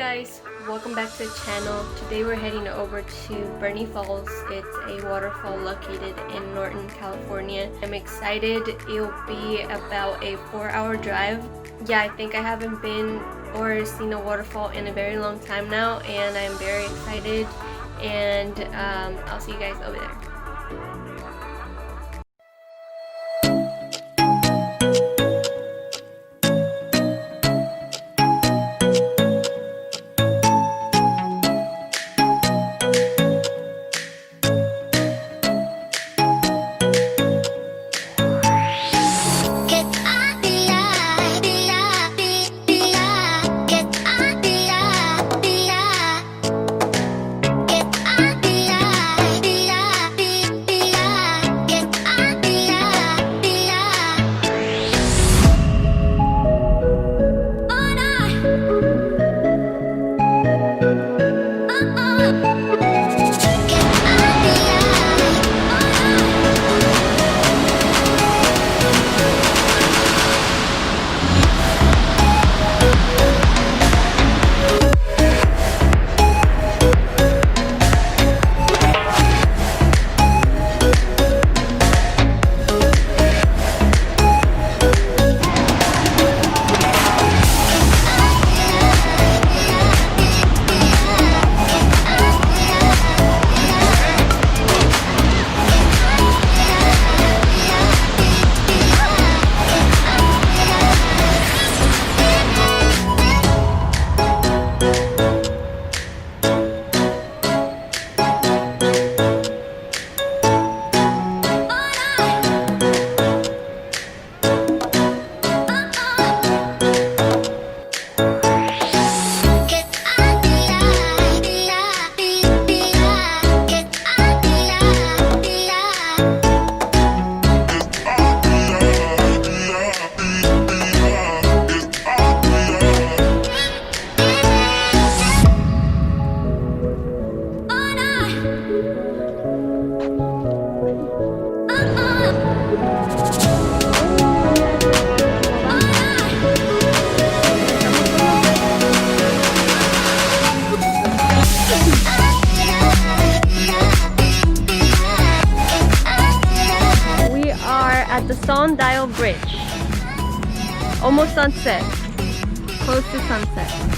guys, welcome back to the channel. Today we're heading over to Burney Falls. It's a waterfall located in Norton, California. I'm excited. It'll be about a 4-hour drive. Yeah, I think I haven't been or seen a waterfall in a very long time now, and I'm very excited, and I'll see you guys over there. At the Sundial Bridge. Almost sunset. Close to sunset.